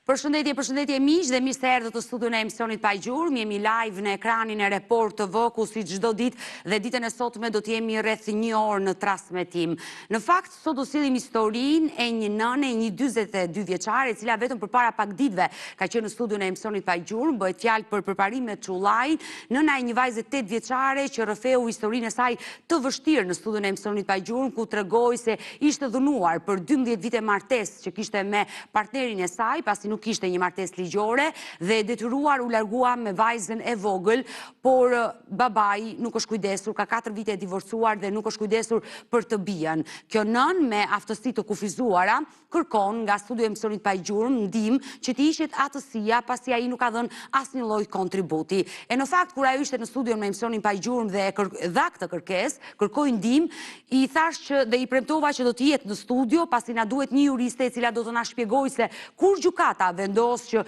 Përshëndetje miq dhe mirë se erdhët në studion e emisionit Pa Gjurmë. Jemi live në ekranin e Report TV, ku si çdo ditë dhe ditën e sotme do të jemi rreth 1 orë në transmetim. Në fakt, sot do sillim historinë e një nëne, një 42 vjeçare, e cila vetëm përpara pak ditëve ka qenë në studion e emisionit Pa Gjurmë. Bëhet fjalë për përparimet Çullaj, nëna e një vajze 8 vjeçare që rrëfeu historinë e saj të vështirë në studion e emisionit Pa Gjurmë, ku tregoi se ishte dhunuar për 12 vite martesë që kishte me partnerin e saj, pasi nuk ishte një martesë ligjore dhe detyruar u largua me vajzën e vogël, por babai nuk është kujdesur, ka 4 vite e divorcuar dhe nuk është kujdesur për të bijën. Kjo nën me aftësi të kufizuara kërkon nga studio e emisionit Pa Gjurmë ndihmë që t'i hiqet atësia, pasi ai nuk ka dhënë asnjë lloj kontributi. E në fakt kur ajo ishte në studion me emisionin Pa Gjurmë dhe dha këtë kërkesë, kërkoi ndihmë, i thash që dhe i premtova që do të jetë në studio, pasi na duhet një juriste e cila do të na shpjegojë se kur gjykata vendos që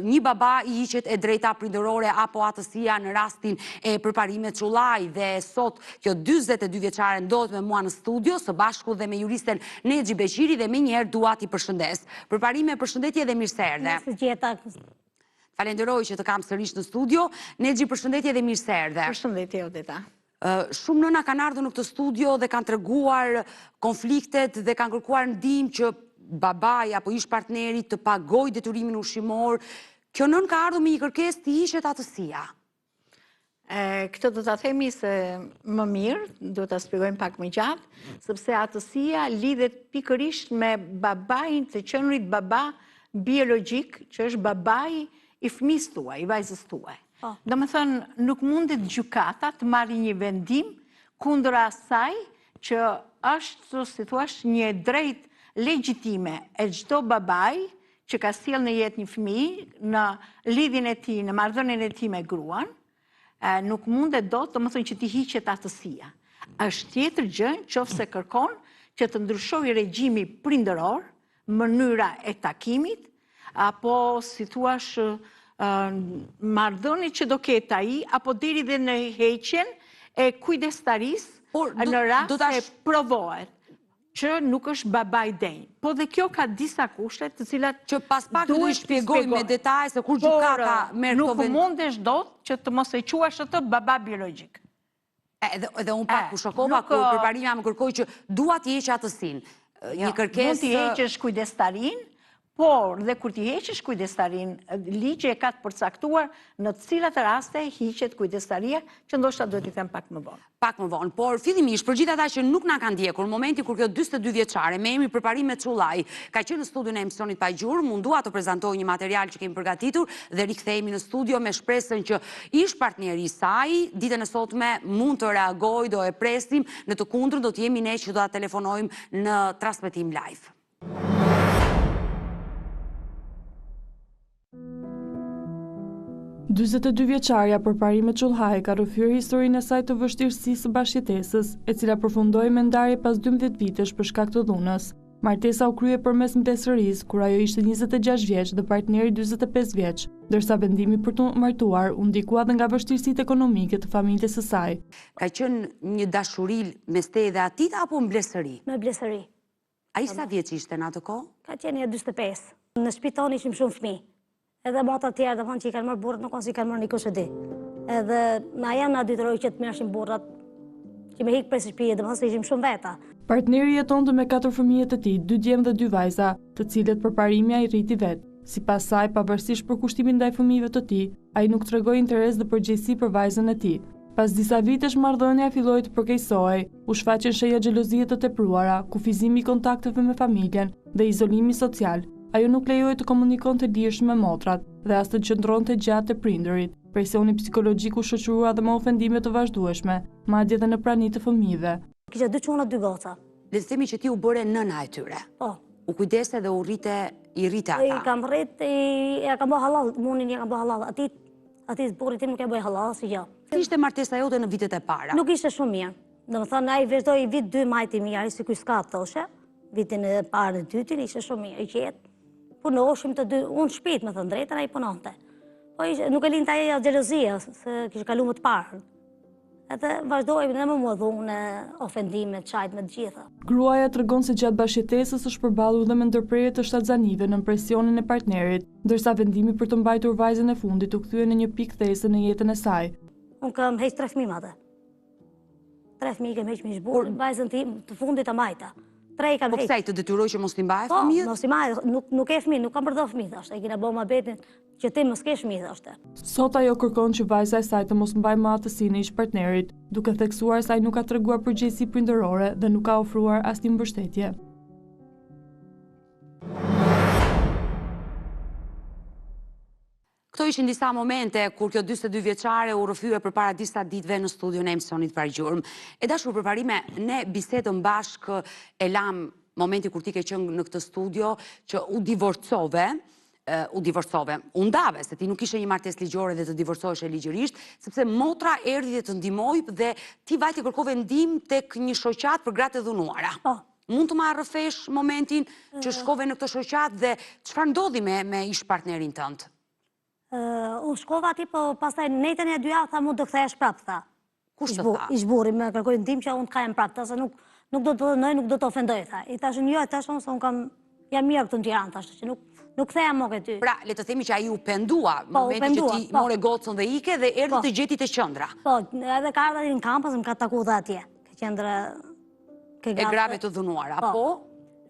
një baba i hiqet e drejta prindërore apo atësia në rastin e përparimit Çullaj. Dhe sot kjo 42 vjeçare ndodhet me mua në studio së bashku dhe me juristen Nexhi Beqiri, dhe menjëherë dua t'i përshëndes. Përparime, përshëndetje dhe mirë se erdhe. Falenderoj që të kam sërish në studio. Nexhi, përshëndetje dhe mirë se erdhe. Përshëndetje, Odeta. Shumë nëna kanë ardhur në këtë studio dhe kanë treguar konfliktet dhe kanë kërkuar ndihmë që babai apo ish partneri të pagoj detyrimin ushqimor. Kjo nën ka ardhur me një kërkesë të hiqet atësia. Këtë do ta themi se më mirë, do ta shpjegojmë pak më gjatë, sepse atësia lidhet pikërisht me babain të qenërit baba biologjik, që është babai i fëmisë tuaj, i vajzës tuaj. Domethënë, nuk mundet gjykata të marrë një vendim kundër asaj që është, si thua, një drejt legjitime e çdo babai që ka sjell në jetë një fëmijë në lidhjen e tij, në marrëdhënien e tij me gruan, nuk mundet dot, domethënë, që t'i hiqet atësia. Është tjetër gjë nëse kërkon që të ndryshojë regjimi prindëror, mënyra e takimit, apo si thua marrëdhënie që do ketë ai, apo deri dhe në heqjen e kujdestarisë në rast se provohet që nuk është babai denj. Po dhe kjo ka disa kushte të cilat që pas pak do i shpjegoj me detaje se kur gjykata merr këto vendim. Nuk mundesh dot që të mos e quash atë baba biologjik. Edhe unë pak u shokova kur përparimi më kërkoi që dua t'i heq atësinë. Një kërkesë. Mund t'i heqësh kujdestarin, por dhe kur t'i heqësh kujdestarin, ligji e ka të përcaktuar në të cilat raste hiqet kujdestaria, që ndoshta duhet t'i them pak më vonë. Pak më vonë, por fillimisht për gjithë ata që nuk na kanë ndjekur, në momentin kur kjo 42 vjeçare me emrin Përparimet Çullaj ka qenë në studion e emisionit Pa Gjurmë, mundua të prezantoj një material që kemi përgatitur dhe rikthehemi në studio me shpresën që ish partneri i saj ditën e sotme mund të reagojë, do e presim, në të kundërtën do të jemi ne që do ta telefonojmë në transmetim live. 42 vjeçarja Përparimet Çullaj ka rrëfyer historinë e saj të vështirësisë së bashkëjetesës, e cila përfundoi me ndarje pas 12 vitesh për shkak të dhunës. Martesa u krye përmes mbledhsërisë, kur ajo ishte 26 vjeç dhe partneri 45 vjeç, ndërsa vendimi për të martuar u ndikua edhe nga vështirësitë ekonomike të familjes së saj. Ka qenë një dashuri mes teje dhe atit apo mbledhsëri? Me mbledhsëri. Ai sa vjeç ishte në atë kohë? Ka qenë 45. Në shtëpi ishim shumë fëmijë. Edhe mata të tjerë, që i kanë marrë burrat, nuk kanë si kanë marrë një kush e di. Edhe na janë na detyroi që të merrshin burrat, që me hik prej shtëpie, domethënë se ishim shumë veta. Partneri jetonte me 4 fëmijë të tij, 2 djem dhe 2 vajza, të cilët përparimi ai rriti vet. Sipas saj, pavarësisht për kushtimin ndaj fëmijëve të tij, ai nuk tregoi interes dhe përgjegjësi për vajzën e tij. Pas disa vitesh marrëdhënia filloi të përkeqësohej, u shfaqen shenja xhelozie të tepruara, kufizimi i kontakteve me familjen dhe izolimi social. Ajo nuk lejoi të komunikonte lirshëm me motrat dhe as të qëndronte gjatë te prindërit. Presioni psikologjik u shoqërua dhe me ofendime të vazhdueshme, madje edhe në prani të fëmijëve. Kisha 2 çuna 2 goca. Le të themi që ti u bëre nëna e tyre. Po. U kujdese dhe i rrite ata. I kam rrit, ja kam bë halal, munin ja kam bë halal. Atit burrit tim nuk ja bëj halal si gjë. Si ishte martesa jote në vitet e para? Nuk ishte shumë mirë. Domethënë ai vazhdoi vit 2 majti mirë, ai sikur s'ka thoshe. Vitin e parë dhe dytin ishte shumë mirë, i qetë. Punoshim të dy, unë shpit me thënë drejtën, ai punonte. Po nuk e linte ajo xhelozia, se kishte kaluar më të parë. Edhe vazhdojmë në më dhunë në ofendime, qajt me të gjitha. Gruaja tregon se gjatë bashkëjetesës është përballur dhe me ndërprerje të shtatzanive në presionin e partnerit, ndërsa vendimi për të mbajtur vajzën e fundit u kthye në një pikë these në jetën e saj. Unë kam heq 3 fëmijë atë. 3 fëmijë kam heq me zhburr, vajzën tim të fundit të majta. 3 i kam Po heq. pse të detyroj që mos t'i mbajë Po, fëmijët? mos i maj, nuk e fëmijë, nuk kam përdor fëmijë thoshte. E kina bë mohabetin që ti mos ke fëmijë thoshte. Sot ajo kërkon që vajza e saj të mos mbajë më aftësinë e ish-partnerit, duke theksuar se ai nuk ka treguar përgjegjësi prindërore dhe nuk ka ofruar asnjë mbështetje. Këto ishin disa momente kur kjo 42 vjeçare u rrëfye përpara disa ditëve në studion e emisionit Pargjurm. E dashur përparime, ne bisedëm bashkë e lam momenti kur ti ke qenë në këtë studio që u divorcove, u ndave, se ti nuk ishe një martesë ligjore dhe të divorcohesh ligjërisht, sepse motra erdhi dhe të ndihmoi dhe ti vajte kërkove ndihmë tek një shoqat për gratë e dhunuara. Po. Mund të marrë rrëfesh momentin që shkove në këtë shoqat dhe çfarë ndodhi me ish-partnerin tënd? Unë shkova ati, po pastaj netën e 2 javë tha mu do kthehesh prapë, tha. Kush të tha? I zhburi me kërkoj ndihmë që unë të kajem prapë, tha se nuk do të dënoj, nuk do të ofendoj, tha. I thashën jo, thashën se unë jam mirë këtu në Tiranë, thashë që nuk ktheja më këty. Pra, le të themi që ai u pendua, Po, u momenti që pendua, ti po. more gocën dhe ike dhe erdhi Po. të gjeti të qendra. Po, edhe ka ardhur në kampus, më ka taku dhe atje, ke qendra E grave të dhunuara, po?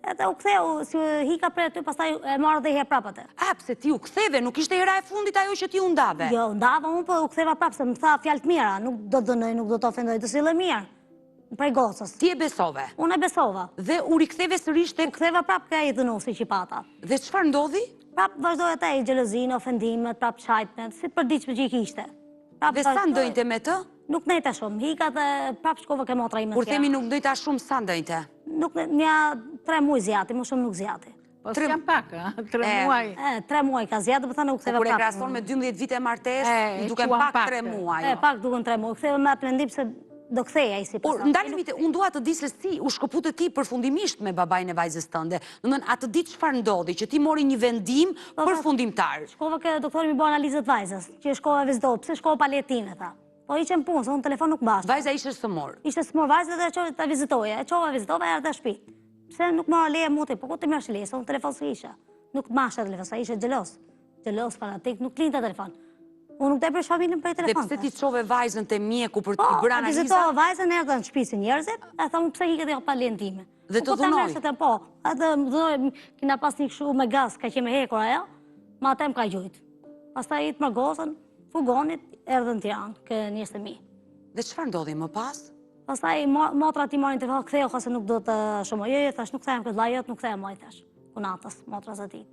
Edhe u ktheu, si hika prej aty, pastaj e marrë dhe i he prapë atë. A, pse ti u ktheve, nuk ishte hera e fundit ajo që ti u ndave? Jo, ndava unë, po u ktheva prapë, se më tha fjalë të mira, nuk do të dënoj, nuk do të ofendoj, të sillë mirë. Prej gocës. Ti e besove. Unë e besova. Dhe u riktheve sërish U tek ktheva prapë ka i dhënuesi që i pata. dhe çfarë ndodhi? Prapë vazhdoj atë i xhelozinë, ofendimet, prapë çajtmet, si për diçmë që i kishte. Dhe sa ndëjte me të? Nuk ndëjta shumë, hika dhe prapë shkova ke motra ime. Kur themi nuk ndëjta shumë, sa ndëjte? Nuk nja 3 muaj zjati, më shumë nuk zjati. Po s'jam pak, 3 muaj. 3 muaj ka zjatë, më thënë u ktheva Kur e prapë. krahason me 12 vite martesë, i duken quan pak pak. 3 muaj. Pak duken 3 muaj. Ktheva me atë mendim se do ktheja si pas. Unë dua të di se si u shkëpute ti përfundimisht me babain e vajzës tënde. Domethënë atë ditë çfarë ndodhi, që ti mori një vendim përfundimtar. Shkova ke doktori mi bë analizët vajzës, që shkova vizitoj, pse shkova pa letinë tha. Po ishte në punë, se unë telefon nuk mbashta. Vajza ishte sëmor. Ishte smur vajzë dhe çova ta vizitoja. E çova vizitova erdha në shtëpi. Pse nuk mora leje muti, po ku ti merresh leje, se unë telefon s'isha. Nuk mbashta telefon, sa ishte xhelos. Xhelos fanatik, nuk linte telefon. Unë nuk depresh familjen për Dhe telefon. pse ti çove vajzën te mjeku për Po, t'i bërë analiza? vizitova vajzën erdha në shtëpi si njerëzit, e thamë pse hiket jo pa lejen time. Dhe të dhunoi? Po, atë më dhunoi, kina pas një kështu me gaz, ka që me hekur ajo, ma atë më ka gjujt. Pastaj itë më gozën, fugonit, erdhe në Tiranë, kë 20.000. Dhe çfarë ndodhi më pas? Pastaj motra ti marrin telefon, ktheu ose nuk do të shumë. Jo, thash nuk kthehem këtë vllajot, nuk kthehem më thash. Kunatës, motras atij.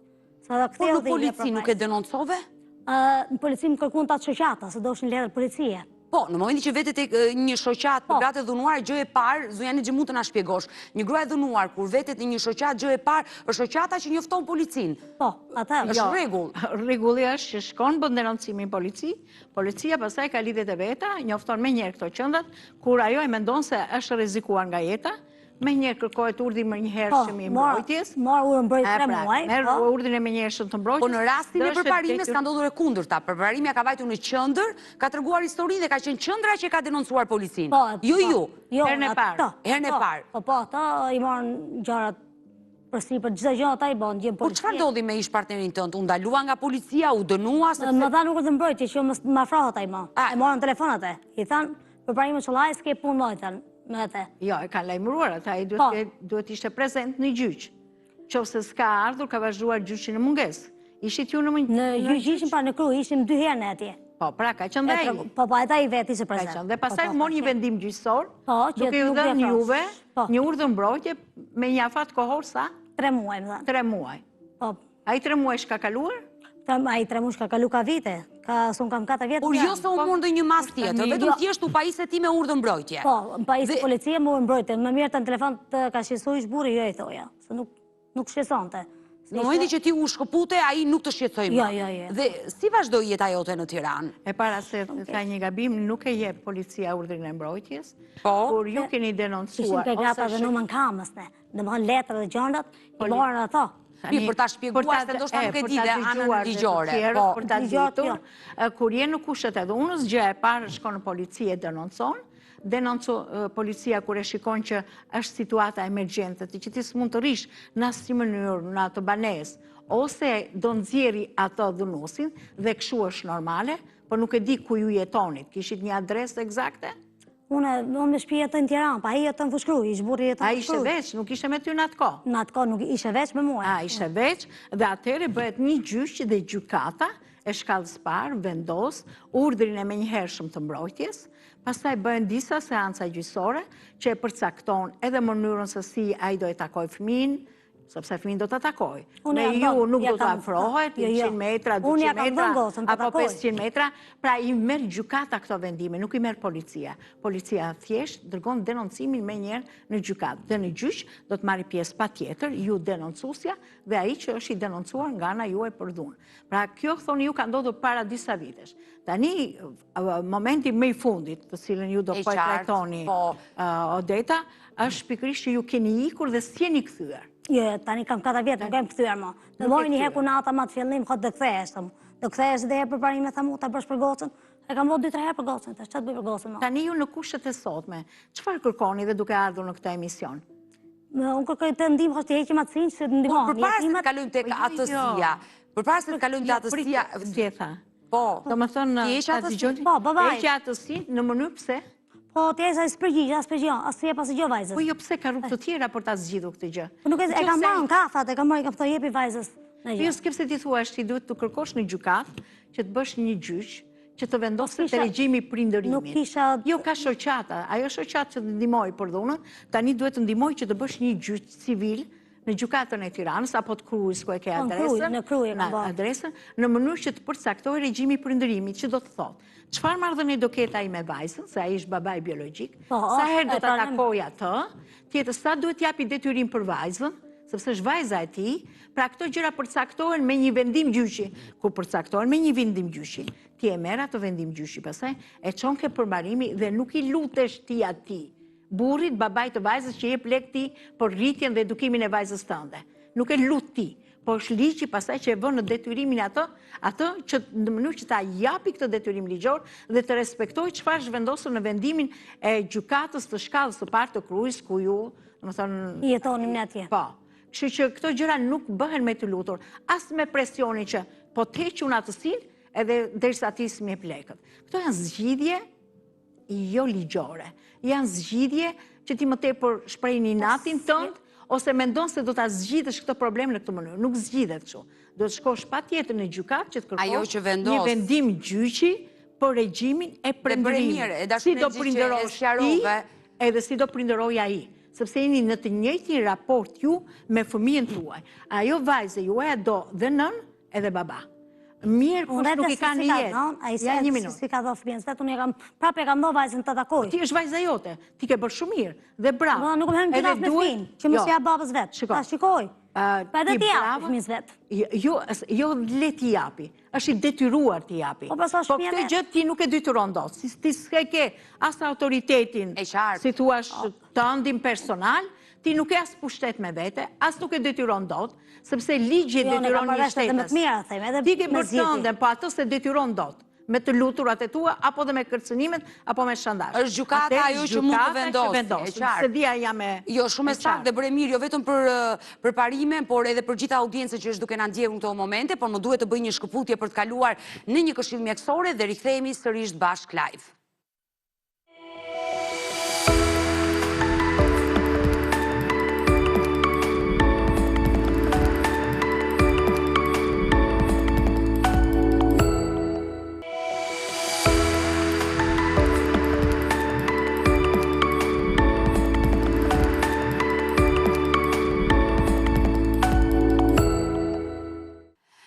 Sa da Por ktheu në polici nuk e denoncove? Në polici më kërkuan ta shoqata, se doshin letër policie. Po, në momentin që vete tek një shoqat për gratë e dhunuar, gjë e parë, Zujani që mund të na shpjegosh. Një gruaj e dhunuar kur vetet në një shoqat, gjë e parë është shoqata që njofton policin. Po, atë. Është rregull. Rregulli është që shkon bën denoncimin polici, policia pastaj ka lidhjet e veta, njofton me njëherë këto qendrat, kur ajo e mendon se është rrezikuar nga jeta, me njëherë kërkohet urdhri më njëhershëm i mbrojtjes. Marr urën mbrojtje 3 muaj. Merr urdhrin e menjëhershëm të mbrojtjes. Po në rastin e përparimës ka ndodhur e kundërta. Përparimja ka vajtur në qendër, ka treguar historinë dhe ka qenë qendra që ka denoncuar policin. Jo ju. Herën e parë. Herën e parë. Po, ata i marrin gjërat përsipër, çdo gjë ata i bën, gjën Po policia. çfarë ndodhi me ish-partnerin tënd? U ndalua nga policia, u dënua sepse Më dhan urdhër mbrojtje që më afrohet ai më. E morën telefonat e. I than, përparimi çollaj s'ke punë më than me atë. Jo, e kanë lajmëruar ata, ai duhet ishte prezent në gjyq. Qofse s'ka ardhur, ka vazhduar gjyqin në mungesë. Ishit ju në gjyq ishim pra në kru, ishim 2 herë në atje. Po, pra ka qenë ai. Po, ata i vetë ishte prezent. Dhe pastaj mor një vendim gjyqësor, që duke ju nuk dhënë vjen juve Po. një urdhër mbrojtje me një afat kohor sa 3 muaj më dhan. 3 muaj. Po, Ai 3 muaj shka kaluar? ai 3 muaj ka kalu ka vite. Son kam 4 vjet. Por jo se u mund një mas tjetër, vetëm Jo. thjesht u pajisë ti me urdhër mbrojtje. Po, më pajisë policia më mbrojtje. Më mirë të në telefon të ka shqetësoj shburi, jo i thoja. Se nuk shqetësonte. Në momentin që ti u shkëpute, ai nuk të shqetësoi më. Jo. Dhe si vazhdoi jeta jote në Tiranë? E para se ka një gabim, nuk e jep policia urdhrin e mbrojtjes, Po. kur ju keni Ishim denoncuar ke grata dhe numën kamës ne. Domethënë letrat dhe gjëndat, i morën ato. Për ta shpjeguar se ndoshta nuk e di dhe anën ligjore. Për ta Ligjore, ditur, kur je në kushtet e dhunës, gjë e parë shkon në polici e denoncon, policia kur e shikon që është situata emergjente, që ti s'mund të rish në asnjë mënyrë në atë banesë, ose do nxjerri atë dhunuesin dhe kështu është normale, por nuk e di ku ju jetonit. Kishit një adresë eksakte? Unë me shtëpi jetoj në Tiranë, pa ai jeton në Fushkruj, ish burri jeton A në ishte Fushkruj. veç, nuk ishte me ty në atë kohë? Në atë kohë nuk ishte veç me mua. A ishte veç, dhe atëherë bëhet një gjyq dhe gjykata e shkallës parë vendos urdhrin e menjëhershëm të mbrojtjes, pastaj bëhen disa seanca gjyqësore që e përcakton edhe mënyrën se si ai do e takoj fëmin, sepse fëmin do të takoj. Me ju nuk do të afrohet, 100 metra, 200 metra, apo 500 metra, pra i merr gjykata këto vendime, nuk i merr policia. Policia thjesht dërgon denoncimin me njerë në gjykatë. Dhe në gjyq do të marri pjesë patjetër, ju denoncuesja dhe ai që është i denoncuar nga ana juaj për dhunë. Pra kjo thoni ju ka ndodhur para disa vitesh. Tani, momenti më i fundit, të cilën ju do po e trajtoni, Odeta, është pikërisht që ju keni ikur dhe s'jeni kthyer. Jo, tani kam 4 vjetë, nuk kem kthyer më. Dhe moj një herë nata ma të fillim, ka të kthehesh, do kthehesh dhe herë për parime, thamu, ta bësh për gocën. E kam bërë 2-3 herë për gocën, të çfarë bëj për gocën më? Tani ju në kushtet e sotme, çfarë kërkoni dhe duke ardhur në këtë emision? Unë kërkoj të ndihmë, është të heqim atësinë, që të ndihmon. Përpara se të kalojmë tek atësia, përpara se të kalojmë te atësia, si e tha? po, Domethënë, ti heq atësinë? Po, babai. Heq atësinë në mënyrë pse? Po, ti e as je pas gjë vajzës. Po jo pse ka rrugë të tjera për ta zgjidhur këtë gjë. Po nuk e kam marrë në kafat, e kam marrë, kam thënë jepi vajzës. Jo, s'kepse ti thua, ti duhet të kërkosh në gjykatë që të bësh një gjyq që të vendosë të regjimi prindërimit. Nuk kisha... Jo, ka shoqata. Ajo shoqatë që të ndihmoj për dhunën, tani duhet të ndihmoj që të bësh një gjyq civil në gjykatën e Tiranës, apo të Krujës, ku e ke adresën, në mënyrë që të përcaktoj regjimi prindërimit, që do të thotë. Çfarë marrëdhënie do ketë ai me vajzën, se ai është babai biologjik, sa herë do ta takoj atë, tjetër sa duhet japi detyrim për vajzën, sepse është vajza e tij, pra këto gjëra përcaktohen me një vendim gjyqi. Kur përcaktohen me një vendim gjyqi, ti e merr atë vendim gjyqi, pastaj e çon ke përmbarimi dhe nuk i lutesh ti atij, burrit, babait të vajzës që jep lek ti për rritjen dhe edukimin e vajzës tënde. Nuk e lut ti, po është ligji pastaj që e vën në detyrimin atë që në mënyrë që ta japi këtë detyrim ligjor dhe të respektojë çfarë është vendosur në vendimin e gjykatës të shkallës së parë të Krujës, ku ju, domethënë, jetonim ne atje. Po. Kështu që këto gjëra nuk bëhen me të lutur, as me presionin që po të hequn atësinë edhe derisa ti s'më jep lekët. Këto janë zgjidhje jo ligjore. Janë zgjidhje që ti më tepër shpreh inatin tënd ose mendon se do ta zgjidhësh këtë problem në këtë mënyrë. Nuk zgjidhet kështu. Do të shkosh patjetër në gjykatë që të kërkosh një vendim gjyqi për regjimin e prindërimit. Si do prindërosh ti edhe si do prindëroj ai. Sepse jeni në të njëjtin raport ju me fëmijën tuaj. Ajo vajzë juaj do dhe nën edhe baba. Mirë, kush nuk i ka në jetë. Ja, një minutë. Si ka do fëmijën vetë, unë prapë e kam do vajzën të takoj. Ti është vajza jote, ti ke bërë shumë mirë dhe bravo. Nuk më hem gjinaf me fëmijën, që mos ja babës vetë. Ta shikoj. Pa edhe ti japi fëmijës vetë. Jo le ti japi, është i detyruar ti japi. Po këtë gjë ti nuk e detyron dot. Ti s'ke ke as autoritetin, si thua të ëndim personal, ti nuk e as pushtet me vete, as nuk e detyron dot, sepse ligji e detyron një shtetës. Ti ke bërë të ëndem, po ato se detyron dot, me të luturat e tua, apo dhe me kërcënimet, apo me shëndash. Është gjykata ajo që mund të vendosë. Se dia jam e... Jo, shumë e saktë dhe bëre mirë, jo vetëm për parimin, por edhe për gjitha audiencën që është duke na ndjekur në këto momente, por më duhet të bëj një shkëputje për të kaluar në një këshill mjekësore dhe rikthehemi sërish bashkë live.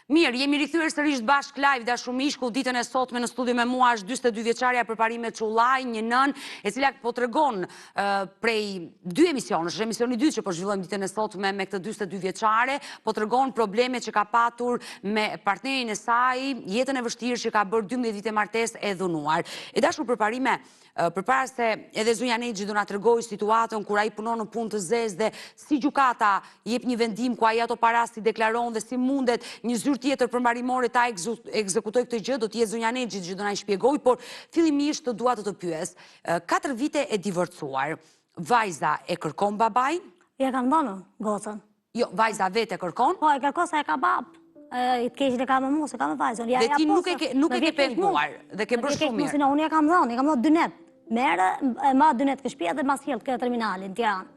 Mirë, jemi rikthyer sërish bashkë live dashumish, ku ditën e sotme në studio me mua është 42 vjeçaria për parime Çullaj, një nën e cila po tregon prej 2 emisionesh, është emisioni i dytë që po zhvillojmë ditën e sotme me këtë 42 vjeçare, po tregon problemet që ka patur me partnerin e saj, jetën e vështirë që ka bërë 12 vite martesë e dhunuar. E dashur për parime, përpara se edhe zonja Nexhi do na tregoj situatën kur ai punon në punë të zezë dhe si gjykata jep një vendim ku ai ato para si deklaron dhe si mundet një zyrë tjetër tjetër përmbarimore ta ekzekutoj këtë gjë, do t'jetë zonja Nexhi që do na i shpjegoj, por fillimisht dua të pyes. 4 vite e divorcuar, vajza e kërkon babajin? Ja kanë dhënë gocën. Jo, vajza vetë e kërkon? Po, e kërkon sa e ka bab. I të keqin e ka me mu, se ka me vajzën. Dhe ti nuk e ke penguar dhe ke bërë shumë mirë. Unë ja kam dhënë 2 net. Merë, ma 2 net këshpia dhe mas hjellë këtë terminalin, Tiranë.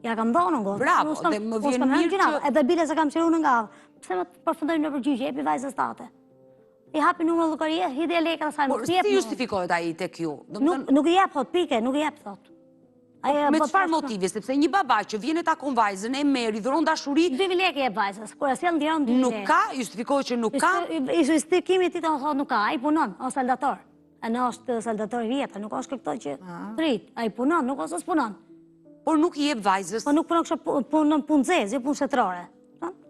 Ja kam dhënë gocën. Bravo, dhe më vjen mirë që... Edhe bile se kam qeruar nga, pse më përfundojmë në përgjigje, jepi vajzës tate. I hapi numër llogarie, hidhi e lekë asaj. Por si justifikohet ai tek ju? Nuk i jep thot pike, nuk i jep thot. Me çfarë motivi? Sepse një baba që vjen e takon vajzën, e merr, i dhuron dashuri, 2000 lekë jep vajzës. Kur e sjell në Tiranë 2000 lekë. Nuk ka, justifikohet që nuk ka. Justifikimi i tij thot nuk ka, ai punon, o saldator. Ana është saldator i vjetër, nuk është këto që trit. Ai punon, nuk ose s'punon. Por nuk i jep vajzës. Po nuk punon kështu, punon punë zezë, jo punë shetrore.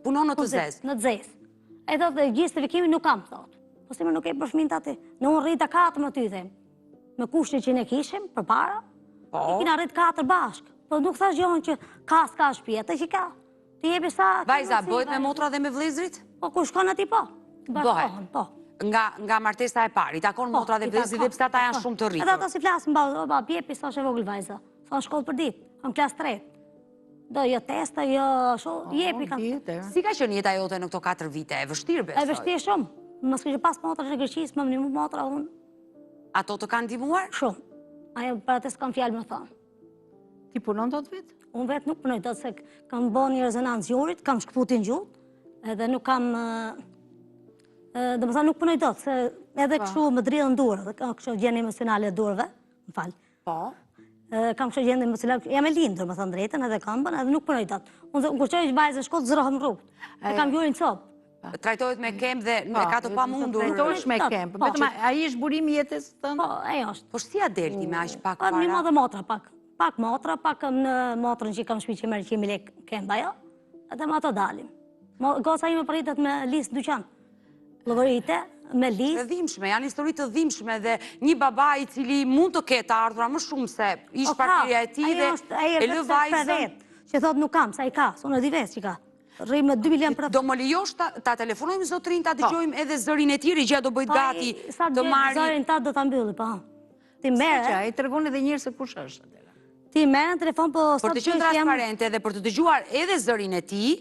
Punon në të zezë. Në zezë. Ai thotë justifikimin nuk kam thot. Po si më nuk e për fëmijët aty. Ne unë rrita 4 më ty them. Me kushtin që ne kishim përpara. Po. Ne kina rrit 4 bashk. Po nuk thash gjohën që ka s'ka shtëpi, atë që ka. Ti jepi sa. Vajza bëhet me motra dhe me vëllezrit? Po ku shkon aty po? Bëhet. Po. Nga martesa e parë, i takon motra dhe vëllezrit dhe pse ata janë shumë të rritur. Edhe ato si flasin baba, jepi sa është e vogël vajza. Sa shkollë për ditë, kam klas 3. Do jo testa, jo jepi kanë. Si ka qenë jeta jote në këto 4 vite? E vështirë besoj? E vështirë shumë. Mos kishte pas motra në Greqisë, më ndihmu motra unë. Ato të kanë ndihmuar? Shumë. Ajo për atë s'kam fjalë më thonë. Ti punon dot vetë? Unë vetë nuk punoj dot se kam bën një rezonancë gjurit, kam shkputin gjuhë, edhe nuk kam domethënë nuk punoj dot, se edhe kështu më dridhen durë, kështu gjendje emocionale e durëve, m'fal. Po. Kam kështu gjendje emocionale, jam e lindur, më thënë drejtën, edhe kam bën, edhe nuk punoj dot. Unë kur çoj vajzën në shkollë zrohem rrugë. E kam gjurin copë. Trajtohet me kemp dhe e ka të pamundur. Trajtohesh me kemp. Vetëm ai është burimi i jetës tënde. Po, ajo është. Po si a del ti me aq pak para? para? Një modë motra pak. Pak motra, pak në motrën që kam shtëpi që merr 100.000 lekë kemp ajo. Edhe me ato dalim. Goca ime pritet me listë dyqan. Llogarite me listë. Të dhimbshme, janë histori të dhimbshme dhe një baba i cili mund të ketë ardhura më shumë se ish partnerja e tij dhe e lë vajzën. Që thot nuk kam, sa i ka, unë di vetë që ka. Rri me 2 milion për... Do më lejosh ta telefonojmë zotrin, ta dëgjojmë edhe zërin e tij, regjia do bëjt gati të marrë... Zërin ta do ta mbylli, po. Ti merre... Ai tregon edhe njerëz se kush është atëra. Ti merre në telefon, po... Për të qenë transparente dhe për të dëgjuar edhe zërin e tij,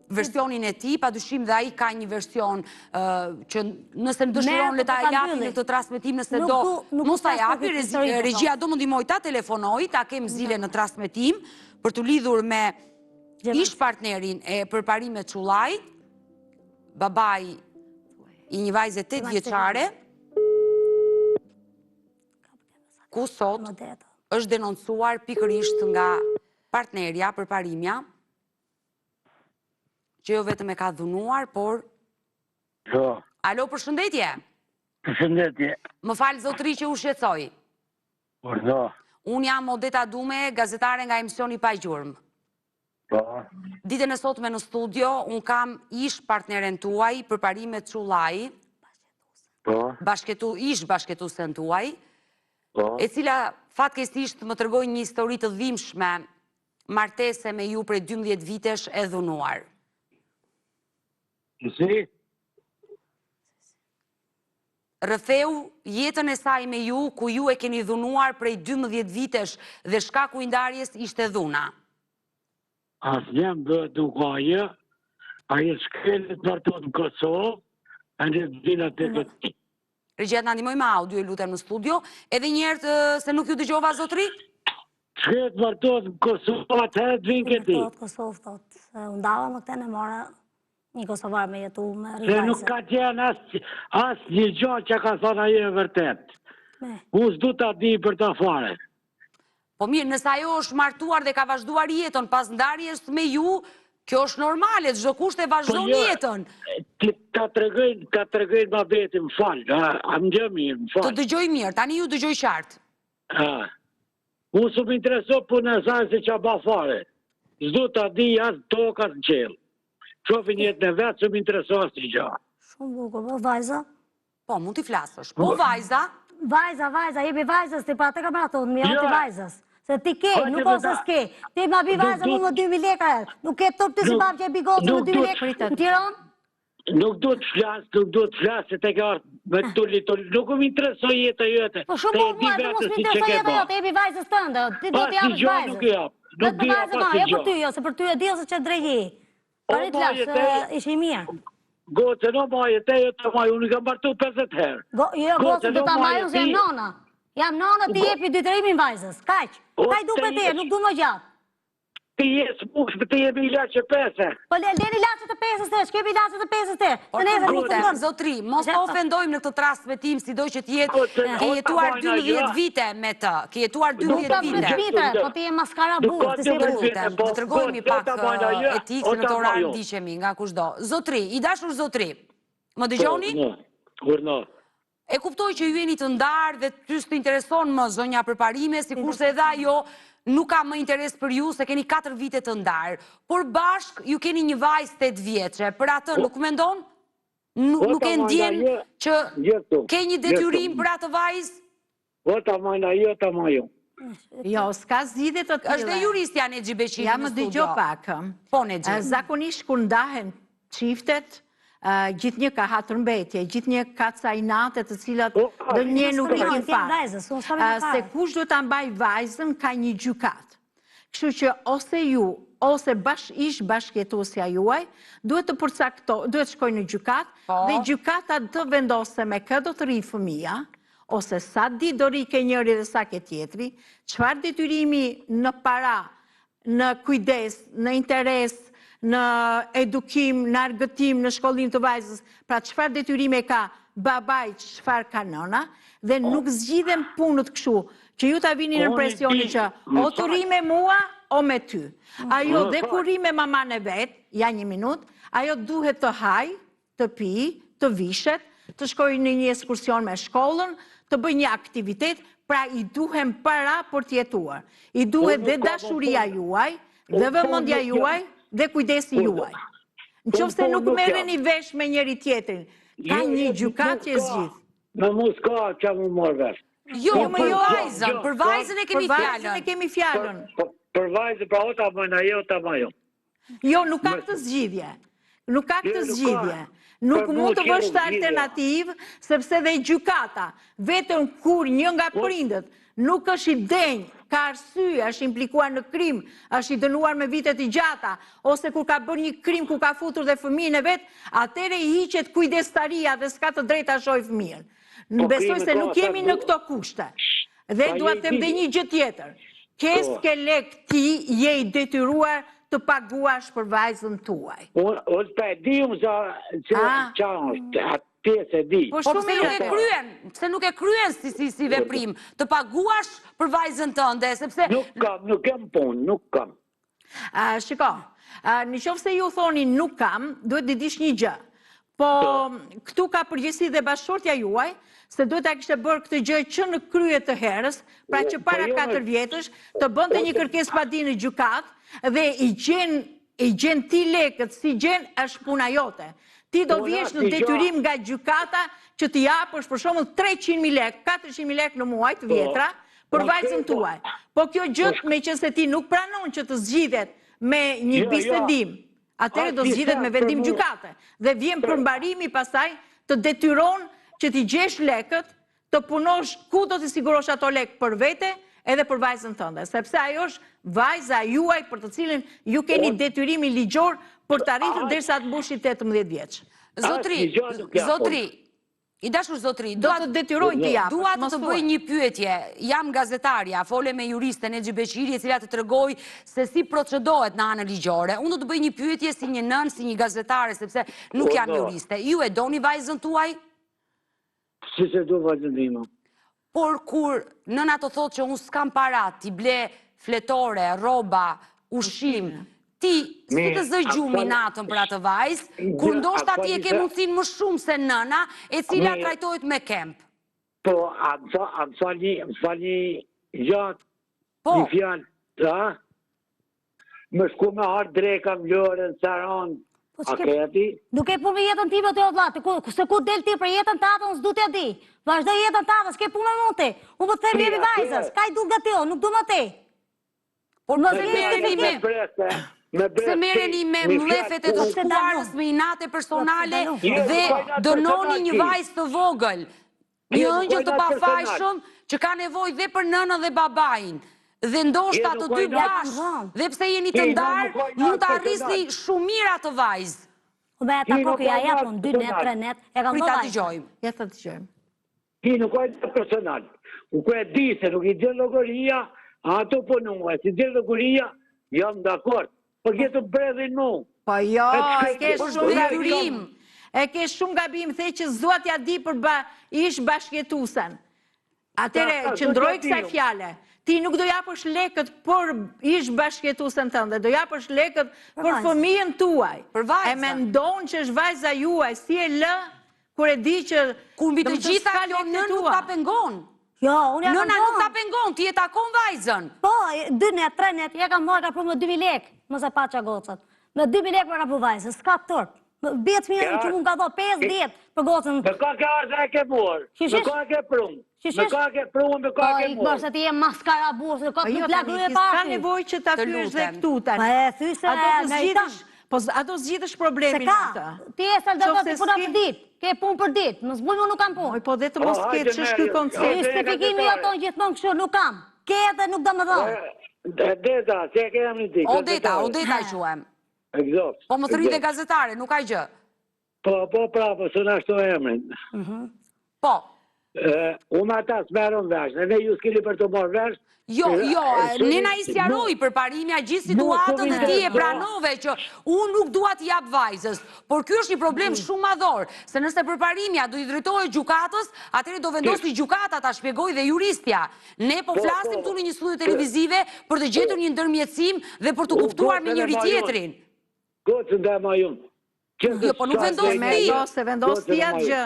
versionin e tij, padyshim dhe ai ka një version që nëse më dëshiron le ta japi në këtë transmetim, nëse do mos ta japi, regjia do më ndihmoj ta telefonoj, ta kem zile në transmetim për të lidhur me ish partnerin e përparimet Çullaj, babai i një vajze 8 vjeçare, ku sot është denoncuar pikërisht nga partnerja, përparimja, që jo vetëm e ka dhunuar, por... Jo. Alo, përshëndetje? Përshëndetje. Më falë zotëri që u shqetësoj. Por do. Unë jam Odeta Dume, gazetare nga emisioni Pa Gjurmë. Po. Ditën e sotme në studio, unë kam ish partneren tuaj, përparimet Çullaj, Po. ish bashkëtuesen tuaj, Po. e cila fatkeqësisht më tregoi një histori të dhimbshme, martese me ju prej 12 vitesh e dhunuar. Si? Rrëfeu jetën e saj me ju, ku ju e keni dhunuar prej 12 vitesh dhe shkaku i ndarjes ishte dhuna. Asë njëm bëhet nuk aje, aje shkelet martot në Kosovë, e në dhina të këtë. Regjia, të ndihmoj me audio, e lutem në studio, edhe njerët se nuk ju dëgjova zotri? Shkelet martot në Kosovë, atëherë të vinë këti. Kosovë, thot, undava më këte në mora një Kosovar me jetu me Se rivajse. nuk ka qenë asë një gjanë që ka thonë aje e vërtet. Unë s'du ta di për ta fare. Po mirë, nëse ajo është martuar dhe ka vazhduar jetën pas ndarjes me ju, kjo është normale, çdo kusht e vazhdon jetën. Ta tregojnë babeti, më falë, a më gjë mirë, më Të falë. dëgjoj mirë, tani ju dëgjoj qartë. Unë s'u më intereso për në sajnë se që ba fare. S'du ta di asë tokë asë në qelë. Qofin jetën e vetë, s'u më intereso asë një gjë. Shumë bukur, po vajza? Po, mund t'i flasësh. Po, vajza, Vajza, jebi vajzës, ti pa të ka braton, mi janë të vajzës. Se ti ke, Hajde nuk me ose ta. s'ke. Ti ma bi vajzë mu më 2.000 lekë, nuk ke top të si babë që e bi gocë më 2.000 lekë në Tiranë? Nuk do të flas, se te ka me tulli, nuk më interesoj jeta jote. Po shumë mua, të mos më interesoj jeta jote, jepi vajzës tënde, ti do t'i japësh vajzës. Nuk jap. Nuk Vetë vajzë ma, e për ty jo, se për ty e di ose që drejji. Parit lash, ishi mirë. Goce, no maje, te jo të maju, unë i kam bartu 50 herë. Jo, goce, do ta maju se jam nona. Jam nona, ti jepi dytërimin vajzës, kaq. Kaj du për te, nuk du më gjatë. Ti jesë mukës, për ti jemi ilaqe 5. Po leni ilaqe të 5 të, shkepi ilaqe të 5 të. Se neve nuk të mërë. Zotri, mos të ofendojmë në këtë transmetim, si doj që t'jetë, ke jetuar 12 vite me të, ke jetuar 12 vite. Po ti e maskara burë, ti se burë. Të tërgojmë pak etikë në të orarë ndiqemi nga kushdo. Zotri, i dashur Zotri, më dëgjoni? Kurno. E kuptoj që ju jeni të ndarë dhe ty s'të intereson më zonja përparime, si kurse edhe ajo nuk ka më interes për ju se keni 4 vite të ndarë. Por bashk ju keni një vajzë 8 vjeçe. Për atë nuk mendon? Nuk e ndjen që ke një detyrim për atë vajzë? O ta majna jo, ta maju. Jo, s'ka zgjidhje të tilla. Është e juristja Nexhi Beqiri Ja në më studio. dëgjo pak. Po Nexhi. Zakonisht kur ndahen çiftet, gjithnjë ka hatërmbetje, gjithnjë ka ca inate të cilat do një nuk i kin fare. Se kush do ta mbaj vajzën ka një gjykat. Kështu që ose ju, ose bashkëjetuesja juaj, duhet të përcaktoj, duhet të shkojnë në gjykat dhe gjykata të vendosë me kë do të rri fëmia, ose sa ditë do rri ke njëri dhe sa ke tjetri, çfarë detyrimi në para, në kujdes, në interes, në edukim, në argëtim, në shkollim të vajzës, pra çfarë detyrime ka babaj, çfarë ka nëna, dhe nuk zgjidhen punët kështu, që ju ta vini në impresionin që o të rri me mua, o me ty. Ajo dhe kur rri me maman e vet, ja një minut, ajo duhet të haj, të pi, të vishet, të shkoj në një ekskursion me shkollën, të bëj një aktivitet, pra i duhen para për t'jetuar. I duhet dhe dashuria juaj, dhe vëmendja juaj, dhe kujdesi juaj. Në qoftë se nuk merreni vesh me njëri tjetrin, ka një gjykat që e zgjidh. Në mos ka që mu morë vesh. Jo, për vajzën, për vajzën e kemi Për vajzën e fjallën. kemi fjallën. Për vajzë, pra o ta majna jo, ta majo. Jo, nuk ka këtë zgjidhje. Nuk ka këtë zgjidhje. Nuk mund të vësh të alternativë, sepse dhe gjykata, vetëm kur një nga prindët nuk është i denjë, ka arsye, është implikuar në krim, është i dënuar me vitet i gjata, ose kur ka bërë një krim ku ka futur dhe fëmijën e vet, atëre i hiqet kujdestaria dhe s'ka të drejtë ta shohë fëmijën. Besoj se nuk jemi në këto kushte. Dhe dua të them dhe një gjë tjetër. Ke lek ti je i detyruar të paguash për vajzën tuaj. Unë pa e di unë që është, atë se di. Po pse nuk e kryen si veprim, të paguash për vajzën tënde, sepse... Nuk kam punë, nuk kam. Shiko, në qoftë se ju thoni nuk kam, duhet të dish një gjë. Po, këtu ka përgjegjësi dhe bashkëshortja juaj, se duhet ta kishte bërë këtë gjë që në krye të herës, pra që para 4 vjetësh, të bënte një kërkesë padi në gjykat dhe i gjen ti lekët, si gjen është puna jote. Ti do vjesh në detyrim nga gjykata që t'i japësh për shembull 300.000 lekë, 400.000 lekë në muaj të vjetra për vajzën tuaj. Po kjo gjë, meqense ti nuk pranon që të zgjidhet me një bisedim, atëherë do zgjidhet me vendim gjykate. Dhe vjen përmbarimi pastaj të detyron që t'i gjesh lekët, të punosh ku do t'i sigurosh ato lekë për vete edhe për vajzën tënde, sepse ajo është vajza juaj për të cilën ju keni detyrimin ligjor për të arritur derisa të mbushit 18 vjeç. Zotri, i dashur Zotri, do të detyrojnë të japësh. Dua të bëj një pyetje. Jam gazetarja, fole me juriste Nexhi Beqiri, e cila të tregoj se si procedohet në anën ligjore. Unë do të bëj një pyetje si një nën, si një gazetare, sepse nuk jam juriste. Ju e doni vajzën tuaj? Si se do vajzën time. Por kur nëna të thotë që unë s'kam para, t'i ble fletore, rroba, ushqim, ti si të zë gjumi natën për atë vajzë, kur ndoshta ti e ke mundësinë më shumë se nëna, e cila trajtohet me kemp. Po, a më fali gjatë, një fjallë, më shku me harë dreka, më lërën, saron, a kreti? Nuk e punë me jetën time të odlatë, se ku del ti për jetën të atë, unë s'du t'ja di. Vazhdo jetën të atë, s'ke punë me mute. Unë po të themi jebi vajzës, ka i du nga ti, nuk du më ti. Por më zërmeri me... Se merreni me mllefet e të shkuarës, me inate personale dhe dënoni një vajzë të vogël, një ëngjël të pafajshëm që ka nevojë dhe për nënën dhe babain. Dhe ndoshta të dy bashkë, dhe pse jeni të ndarë, mund të arrisni shumë mirë atë vajzë. Me ata kokë ja japon 2 net, 3 net, e kam Prita vajzë. dëgjojmë. Ja të dëgjojmë. Ti nuk ojtë personal. Nuk e di se nuk i dhe logoria, ato punua, si dhe logoria, jam dakord. Po këtë bredhin mu. Po jo, e ke shumë detyrim. gabim. E ke shumë gabim, the që zuat ja di për ish bashkjetusen. Atere, qëndroj kësaj fjale. Ti nuk do japësh lekët për ish bashkjetusen tënde, do japësh lekët për fëmijën tuaj. Për vajza. E mendon që është vajza juaj, si e lë, kur e di që... Kur mbi të gjitha kjo nën nuk ta pengon. Jo, unë ja kam Nëna nuk ta pengon, ti e takon vajzën. Po, 2 net, 3 net, ja kam marrë ka për më 2.000 lekë, mëse pa qa gocët. Me 2.000 lekë për ka për vajzën, s'ka tort. Bjetë mirë që mund ka do 5 10 për gocën. Me ka ke arza e ke morë, me ka ke prumë, me ka ke prumë, me ka ke Po, morë. bërë se ti e maskara burë, se ka të plak rrë e Ka parti. nevoj që ta pysh dhe këtu tani. Pa e thyse në i tanë. Po ato zgjidhësh Se problemin ka, atë. ti e saldatot Qofse ti puna s'ki- për dit, ke punë për dit, më zbuj më nuk kam punë. Po dhe të mos Oh, ketë hajde, që shky merë, koncept. Justifikimi ato gjithmonë kështu nuk kam. Ke edhe nuk do më dhonë. Deta, se ke jam një ti. Odeta i quhem. Egzoft. Po më të rritë gazetare, nuk ka gjë. Po, së në ashtu emrin. Po. Unë ata s'merën vesh, edhe ju s'kili për të morë vesh. Jo, nena i sjaroj për parimja gjithë situatën dhe ti e pranove që unë nuk dua t'i jap vajzës, por kjo është një problem shumë madhor, se nëse për parimja do i drejtohet gjukatës, atëri do vendosi gjukata ta shpjegoj dhe juristja. Ne po flasim tu në një studio televizive për të gjetur një ndërmjetësim dhe për të kuptuar me njëri tjetrin. Gocën dhe ma junë. Jo, po nuk vendos ti. Se vendos ti atë gjë.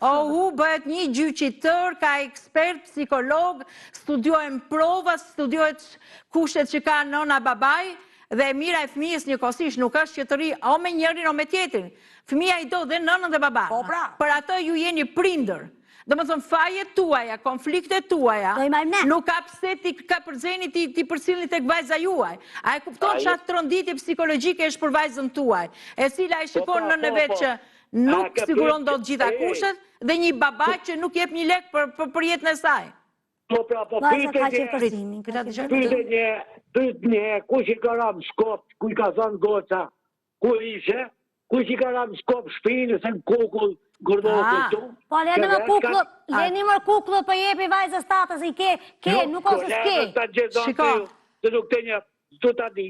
U bëhet një gjyqitër, ka ekspert, psikolog, studiojnë provat, studiojnë kushtet që ka nëna babaj, dhe mira e fëmijës njëkohësisht nuk është që të ri o me njërin o me tjetrin. Fëmija i do dhe nënën dhe baban. Po, pra. Për ato ju jeni prindër. Dhe më thëmë fajet tuaja, konfliktet tuaja, Do i majmë ne. nuk ka pse ti ka përzeni ti përcilni tek vajza juaj. A e kupton që atë tronditje psikologjike është për vajzën tuaj, e cila e shikon në vetë që nuk siguron do të gjitha kushtet, dhe një baba që nuk jep një lek për jetën e saj. Po, Vajza ka qenë përsimin. pyet një, kush i ka ram shkop, ku i ka thënë goca, ku ishe, kush i ka ram shkop shpinë, se në kukull, gërdohë këtu. Po, leni më kuklë për jepi vajzës tatës, i ke, nuk ose s'ke. Shiko. Se nuk të një, të të di.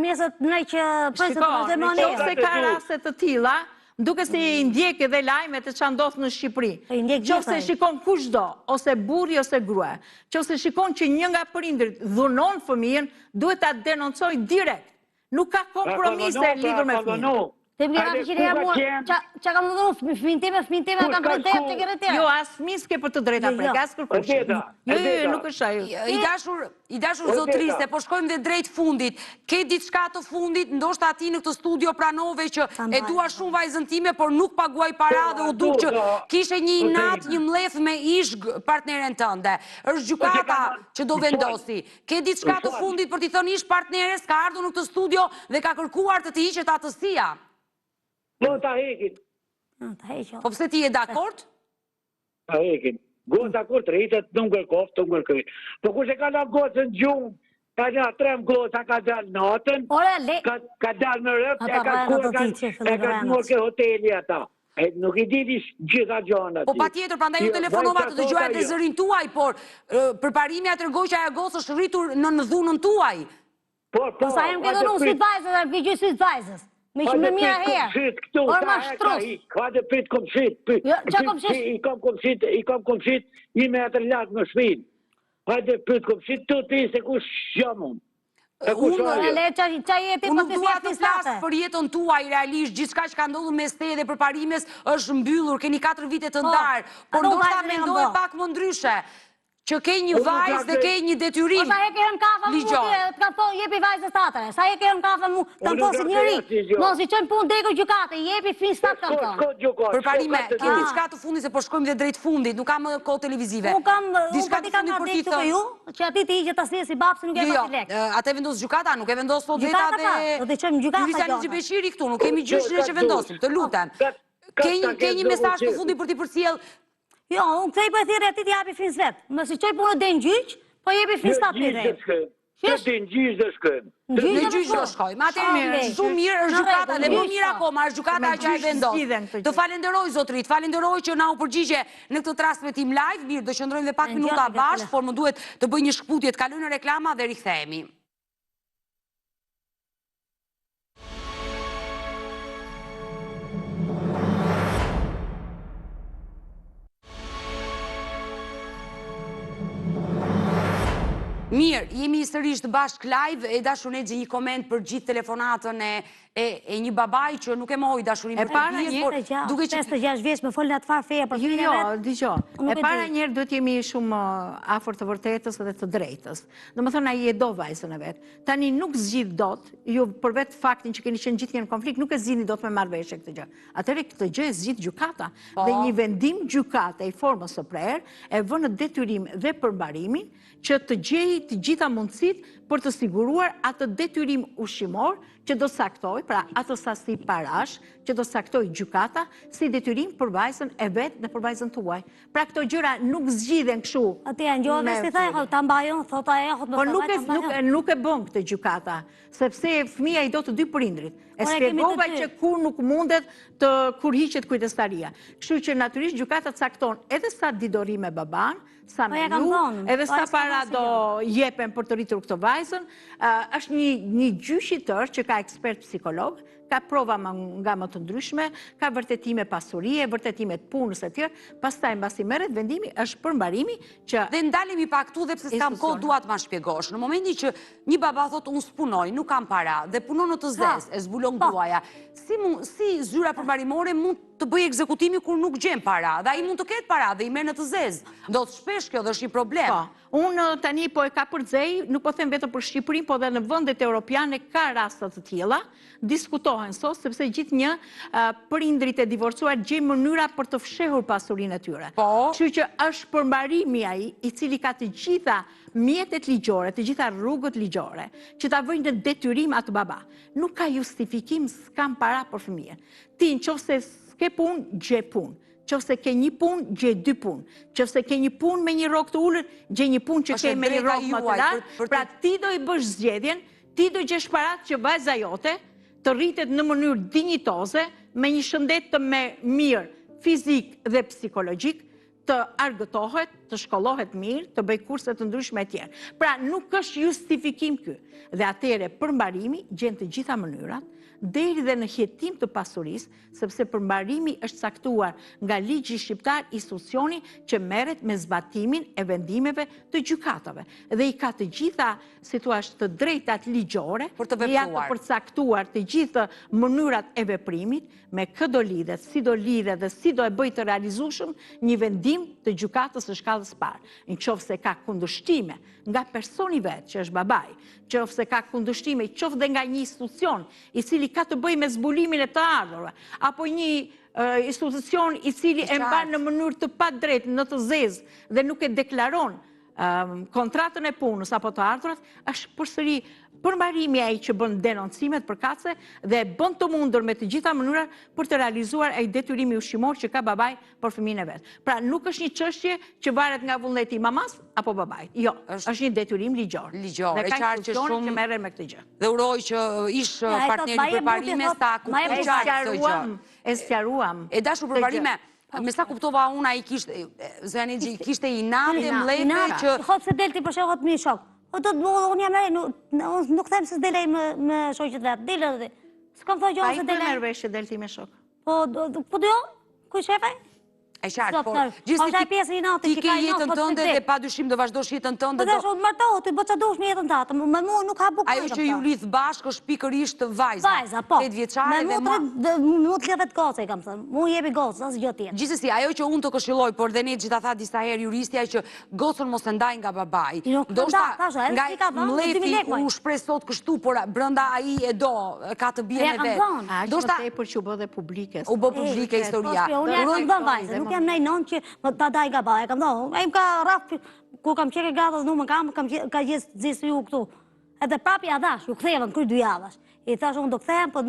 Mirë se të nëj që përse të Shiko, dhe në më qoftë se ka raste të tilla, duke se i ndjek edhe lajmet e që ndodh në Shqipëri. I ndjek Qoftë se gjithaj. shikon kushdo, ose burri ose grua, qoftë se shikon që një nga prindërit dhunon fëmijën, duhet ta denoncoj direkt. Nuk ka kompromise lidhur me fëmijën. Te më ka përqire e mua, që kam dhënu fëmin time kam për dhejtë të kërë tërë. Jo, as mis ke për të drejta prek, as kërkush. Jo, nuk është ajo. I dashur zotëriste, po shkojmë dhe drejt fundit. Ke diçka të fundit, ndoshta ati në këtë studio pranove që e dua shumë vajzën time, por nuk paguaj para dhe u duk që kishe një inat, një mlef me ishg partneren tënde. Është gjykata që do vendosi. Ke diçka të fundit për t'i thënë ish partneres, ka ardhur në këtë studio dhe ka kërkuar të t'i hiqet atësia. Po, ta hekin. Po pse ti e dakord? Ta hekin. Goca kur të rritet, nuk kërkoft, nuk kërkëj. Po ku se ka la gocën gjumë, ka një 3 goca ka dalë natën, ka dalë në rëpë, e ka smur ke hoteli ata. Nuk i diti gjitha gjona. Po pa tjetër, prandaj ju telefonova të dëgjoj atë zërin tuaj, por përparimi atë rgoj që ajo gocë është rritur në dhunën tuaj. Po sa jem këtë unë sytë vajzës, dhe përgjë sytë vajzës. Me që më mira herë. Orë ma shtrus. Ka dhe prit kom shit. Qa kom shit? I kam kom shit 1 metër lartë në shpinë. Hajde prit kom shit, të ti se kush jam unë. Unë nuk dua të flasë për jetën tuaj realisht, gjithçka që ka ndodhur mes teje dhe përparimes është mbyllur, keni 4 vite të ndarë, por ndoshta mendoj pak më ndryshe. që ke një vajzë dhe ke një detyrim sa e ke hën kafe mu të ka thonë jepi vajzës tatëre. Sa e ke hën kafe mu të më thonë si njëri. Mos i qënë punë deko gjukate, jepi fin stat kam thonë. Për parime, ke diçka të fundit se po shkojmë dhe drejt fundit, nuk kam kohë televizive. Unë pati kam ardhë të ju, që ati ti igje të asnjë si babë se nuk e pati lekë. Atë e vendos gjukata, nuk e vendos sot veta dhe... Do të qëmë gjukata Jurisa Ligjë Beqiri këtu, nuk kemi gjyqin e që vendosim, të lutem. Ke një mesazh të fundit për t'i përcjell? Jo, unë këtej për e thirë ati t'japi fins vetë. Nësi qoj punë dhe në gjyq, po jepi fins ta të një Të në gjyq dhe shkëm. Në gjyq dhe shkoj. Ma të shumë mirë është gjukata dhe më mirë akoma është gjukata që e vendos. Të falenderoj, zotrit, falenderoj që na u përgjigje në këtë transmetim live. Mirë, do qëndrojmë dhe pak minuta bashkë, por më duhet të bëj një shkputje, të kalojmë në reklama dhe rikthehemi. Mirë, jemi sërish të bashk live, e dashunet gjë një koment për gjithë telefonatën e një babaj që nuk e mohoj dashurin për të bjerë, por duke që... 5-6 vjeç me folë në atë farë feja për fire vetë. Jo, diqo, e para njerë duhet jemi shumë afër të vërtetës dhe të drejtës. Në më thënë, a i e do vajzën e vetë. Tani nuk zgjidh dot, ju për vetë faktin që keni qenë gjithë një në konflikt, nuk e zgjidhni dot me marrëveshje këtë gjë. Atëre këtë gjë e zgjidh gjykata. Dhe një vendim gjykate i formës së prerë e vënë në detyrim dhe përmbarimin që të gjejë të gjitha mundësit për të siguruar atë detyrim ushqimor që do saktoj, pra atë sasi parash që do saktoj gjykata si detyrim për vajzën e vetë dhe për vajzën tuaj. Pra këto gjëra nuk zgjidhen kështu. Ati janë gjove si thaj, ta mbajon, thota e, hot më thaj, ta mbajon. Nuk e bën këtë gjykata, sepse fëmia i do të dy prindrit. E shpjegova që kur nuk mundet të kur hiqet kujdestaria. Kështu që natyrisht gjykata cakton edhe sa didori me baban, sa me ju, edhe sa para do jepen për të rritur këtë vajzën. Është një gjyq i tërë që ka ekspert psikolog, ka prova nga më të ndryshme, ka vërtetime pasurie, vërtetime të punës e tjerë, pastaj mbasi merret vendimi është përmbarimi që... Dhe ndalemi pak këtu dhe pse s'kam kohë duat ma shpjegosh. Në momenti që një baba thot unë s'punoj, nuk kam para, dhe punon në të zez, e zbulon gruaja, si zyra përmbarimore mund të bëj ekzekutimi kur nuk gjem para, dhe ai mund të ketë para dhe i merr në të zez. Do të shpesh kjo dhe është një problem. Unë tani po e ka përdzej, nuk po them vetëm për Shqipërinë, po dhe në vendet europiane ka raste të tilla, diskutohen sot sepse gjithnjë prindrit e divorcuar gjejnë mënyra për të fshehur pasurinë e tyre. Kështu që është përmbarimi ai i cili ka të gjitha mjetet ligjore, të gjitha rrugët ligjore, që ta vëjnë në detyrim atë baba. Nuk ka justifikim s'kam para për fëmijën. Ti nëse s'ke punë, gje punë. Qofse ke një punë, gje dy punë. Qofse ke një punë me një rrok të ullër, gje një punë që ke me një rrok më të lartë. Pra ti do i bësh zgjedhjen, ti do gjesh parat që vajza jote të rritet në mënyrë dinjitoze, me një shëndet të mirë fizik dhe psikologjik, të argëtohet, të shkollohet mirë, të bëj kurse të ndryshme e tjerë. Pra nuk është justifikim ky. Dhe atëre përmbarimi gjen të gjitha mënyrat, deri dhe në jetim të pasurisë, sepse përmbarimi është caktuar nga ligji shqiptar, institucioni që merret me zbatimin e vendimeve të gjykatave. Dhe i ka të gjitha, si thua, të drejtat ligjore, janë të përcaktuar të gjitha mënyrat e veprimit, me kë do lidhet, si do lidhet dhe si do e bëj të realizueshëm një vendim të gjykatës së shkallës parë. Nëse ka kundërshtime nga personi vetë, që është babai, nëse ka kundërshtime qoftë dhe nga një institucion i cili ka të bëj me zbulimin e të ardhurve, apo një institucion i cili e mban në mënyrë të padrejtë në të zezë dhe nuk e deklaron kontratën e punës apo të ardhurat, është përsëri përmbarimi ai që bën denoncimet përkatëse dhe bën të mundur me të gjitha mënyrat për të realizuar ai detyrimi ushqimor që ka babai për fëmijën e vet. Pra nuk është një çështje që varet nga vullneti i mamas apo babait. Jo, është një detyrim ligjor. Dhe ka institucione që merren me këtë gjë. Dhe uroj që ish partneri përparime sa kuptoj qartë këtë gjë. E sqaruam. E dashur përparime, me sa kuptova unë ai kishte inate mbledhje që hot se delti për shkak të një shok. O do të bëllë, unë jam e, nuk them se s'delej me shoqët vetë, delë dhe. S'kam thoi gjohë se delej. Pa i për nërveshë delti me shok? Po do jo? Kuj shefaj? E qartë, por Gjithsesi pjesë i natë ti ke jetën tënde dhe padyshim do vazhdosh jetën tënde. Po tash unë martohet, ti bëj çdo me jetën tatë. Me mua nuk ka bukur. Ajo që ju lidh bashkë është pikërisht vajza. Vajza, po. 8 vjeçare dhe mu të lëvet gocë, kam thënë. Mu jepi gocë, as gjë tjetër. Gjithsesi, ajo që unë të këshilloj, por dhe ne gjitha tha disa herë juristja që gocën mos e ndaj nga babai. Ndoshta nga mlefi u shpreh sot kështu, por brenda ai e do, ka të bie me vet. Ndoshta tepër që u bë dhe publike. U bë publike historia. Unë jam vajzë, nuk jam ndaj non që ta daj nga babai, kam thënë. Ai më ka rraf ku kam qenë gata, nuk më ka gjithë ju këtu. Edhe prapë ja dash, ju kthevën kry 2 javësh. I thash unë do kthehem, po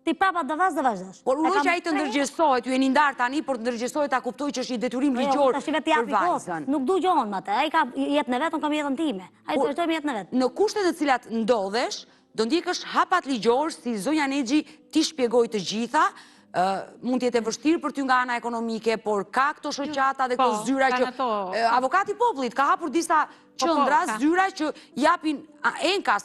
ti prapa do vazhdosh. Por uroj që ai të ndërgjegjësohet, ju jeni ndar tani, por të ndërgjegjësohet ta kuptoj që është një detyrim ligjor për vajzën. Nuk du gjonë me atë, ai ka jetën e vet, unë kam jetën time. Ai të vazhdoj me jetën e vet. Në kushtet të cilat ndodhesh, do ndjekësh hapat ligjor si zonja Nexhi ti shpjegoj të gjitha. Mund t'jetë e vështirë për ty nga ana ekonomike, por ka këto shoqata dhe këto zyra që avokati popullit ka hapur disa qendra, zyra që japin enkas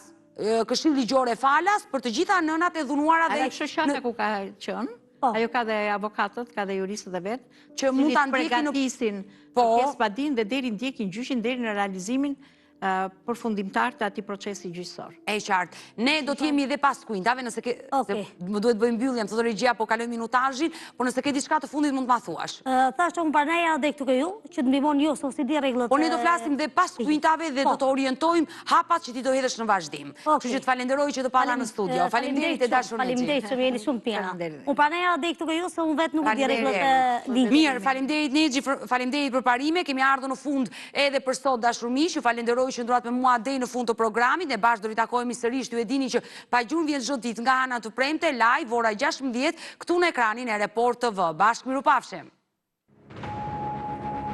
këshill ligjor e falas për të gjitha nënat e dhunuara dhe shoqata ku ka qenë. Ajo ka dhe avokatët, ka dhe juristët e vet, që mund ta përgatisin pjesë padin dhe deri ndjekin gjyqin deri në realizimin përfundimtar të atij procesi gjyqësor. E qartë. Ne do t'jemi edhe pas kuintave, nëse ke... Më duhet bëjmë mbyllje, më thotë regjia, po kalojmë minutazhin, por nëse ke diçka të fundit mund të ma thuash. Thashë unë parneja dhe këtu ke ju, që të ndihmon ju, se si di rregullët. Po ne do flasim dhe pas kuintave dhe do të orientojmë hapat që ti do hedhësh në vazhdim. Kështu që të falenderoj që të pala në studio. Faleminderit e dashur Nexhi. Faleminderit që më jeni shumë pjera. Unë parneja dhe këtu ke ju, se unë vetë nuk di rregullët e ligjit. Mirë, faleminderit Nexhi, faleminderit për parimin. Kemi ardhur në fund edhe për sot dashur miq. Ju falenderoj që ndruat me mua deri në fund të programit. Ne bashkë do ritakojmë sërish. Ju e dini që Pajgjur vjen çdo ditë nga ana të premte live ora 16 këtu në ekranin e Report TV. Bashkë mirupafshim.